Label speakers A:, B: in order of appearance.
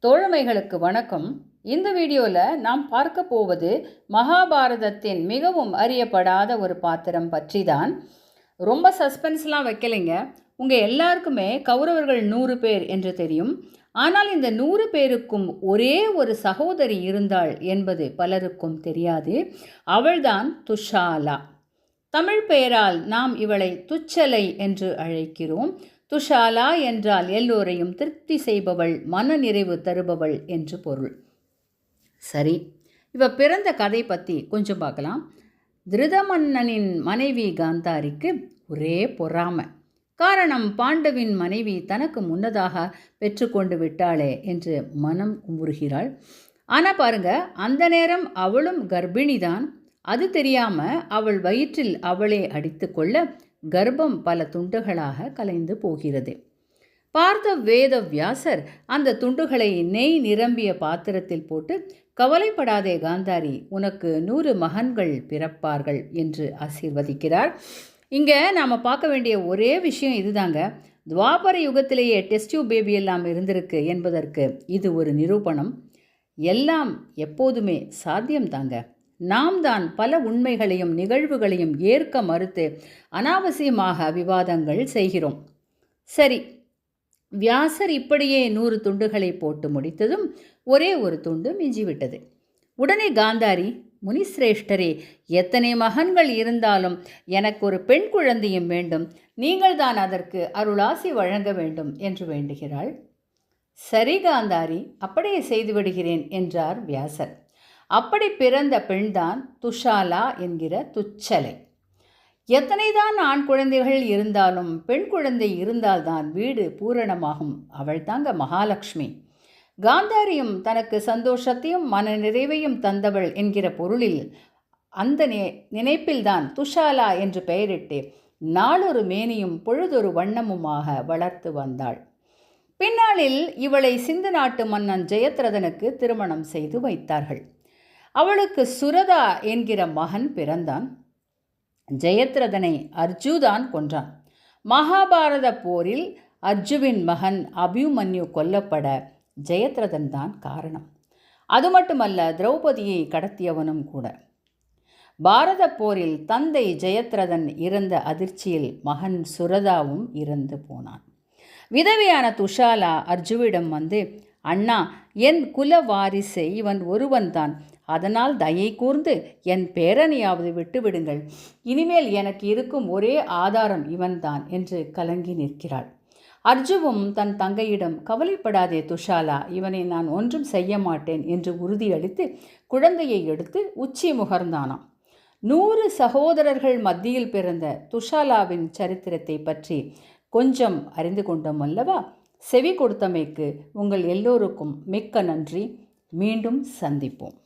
A: தோழமைகளுக்கு வணக்கம். இந்த வீடியோவில் நாம் பார்க்க போவது மகாபாரதத்தின் மிகவும் அறியப்படாத ஒரு பாத்திரம் பற்றி தான். ரொம்ப சஸ்பென்ஸ்லாம் வைக்கலைங்க. உங்கள் எல்லாருக்குமே கௌரவர்கள் 100 பேர் என்று தெரியும். ஆனால் இந்த 100 பேருக்கும் ஒரே ஒரு சகோதரி இருந்தாள் என்பது பலருக்கும் தெரியாது. அவள்தான் துஷாலா. தமிழ் பெயரால் நாம் இவளை துச்சலை என்று அழைக்கிறோம். துஷாலா என்றால் எல்லோரையும் திருப்தி செய்பவள், மன நிறைவு தருபவள் என்று பொருள். சரி, இவ பிறந்த கதை பற்றி கொஞ்சம் பார்க்கலாம். திருதமன்னனின் மனைவி காந்தாரிக்கு ஒரே பொறாமை. காரணம், பாண்டவின் மனைவி தனக்கு முன்னதாக பெற்றுக்கொண்டு விட்டாளே என்று மனம் குமுறுகிறாள். ஆனால் பாருங்க, அந்த நேரம் அவளும் கர்ப்பிணிதான். அது தெரியாமல் அவள் வயிற்றில் அவளே அடித்து கொள்ள கர்ப்பம் பல துண்டுகளாக கலைந்து போகிறது. பார்த்த வேதவியாசர் அந்த துண்டுகளை நெய் நிரம்பிய பாத்திரத்தில் போட்டு, கவலைப்படாதே காந்தாரி, உனக்கு 100 மகன்கள் பிறப்பார்கள் என்று ஆசீர்வதிக்கிறார். இங்கே நாம் பார்க்க வேண்டிய ஒரே விஷயம் இதுதாங்க. துவாபர யுகத்திலேயே டெஸ்ட் டியூப் பேபி எல்லாம் இருந்திருக்கு என்பதற்கு இது ஒரு நிரூபணம். எல்லாம் எப்போதுமே சாத்தியம்தாங்க. நாம் தான் பல உண்மைகளையும் நிகழ்வுகளையும் ஏற்க மறுத்து அனாவசியமாக விவாதங்கள் செய்கிறோம். சரி, வியாசர் இப்படியே 100 துண்டுகளை போட்டு முடித்ததும் ஒரே ஒரு துண்டு மிஞ்சிவிட்டது. உடனே காந்தாரி, முனிசிரேஷ்டரே, எத்தனை மகன்கள் இருந்தாலும் எனக்கு ஒரு பெண் குழந்தையும் வேண்டும். நீங்கள் தான் அதற்கு அருளாசி வழங்க வேண்டும் என்று வேண்டுகிறாள். சரி காந்தாரி, அப்படியே செய்துவிடுகிறேன் என்றார் வியாசர். அப்படி பிறந்த பெண்தான் துஷாலா என்கிற துச்சலை. எத்தனைதான் ஆண் குழந்தைகள் இருந்தாலும் பெண் குழந்தை இருந்தால்தான் வீடு பூரணமாகும். அவள் தாங்க மகாலட்சுமி. காந்தாரியும் தனக்கு சந்தோஷத்தையும் மன நிறைவையும் தந்தவள் என்கிற பொருளில் அந்த நினைப்பில்தான் துஷாலா என்று பெயரிட்டு நாளொரு மேனியும் பொழுதொரு வண்ணமுமாக வளர்த்து வந்தாள். பின்னாளில் இவளை சிந்து நாட்டு மன்னன் ஜெயத்ரதனுக்கு திருமணம் செய்து வைத்தார்கள். அவளுக்கு சுரதா என்கிற மகன் பிறந்தான். ஜெயத்ரதனை அர்ஜுதான் கொன்றான். மகாபாரத போரில் அர்ஜுவின் மகன் அபிமன்யு கொல்லப்பட ஜெயத்ரதன் தான் காரணம். அது மட்டுமல்ல, திரௌபதியை கடத்தியவனும் கூட. பாரத போரில் தந்தை ஜெயத்ரதன் இறந்த அதிர்ச்சியில் மகன் சுரதாவும் இறந்து போனான். விதவையான துஷாலா அர்ஜுவிடம் வந்து, அண்ணா, என் குல வாரிசு இவன் ஒருவன்தான். அதனால் தயை கூர்ந்து என் பேரனையாவது விட்டுவிடுங்கள். இனிமேல் எனக்கு இருக்கும் ஒரே ஆதாரம் இவன்தான் என்று கலங்கி நிற்கிறாள். அர்ஜுவும் தன் தங்கையிடம், கவலைப்படாதே துஷாலா, இவனை நான் ஒன்றும் செய்ய மாட்டேன் என்று உறுதியளித்து குழந்தையை எடுத்து உச்சி முகர்ந்தானாம். 100 சகோதரர்கள் மத்தியில் பிறந்த துஷாலாவின் சரித்திரத்தை பற்றி கொஞ்சம் அறிந்து கொண்டோம் அல்லவா? செவி கொடுத்தமைக்கு உங்கள் எல்லோருக்கும் மிக்க நன்றி. மீண்டும் சந்திப்போம்.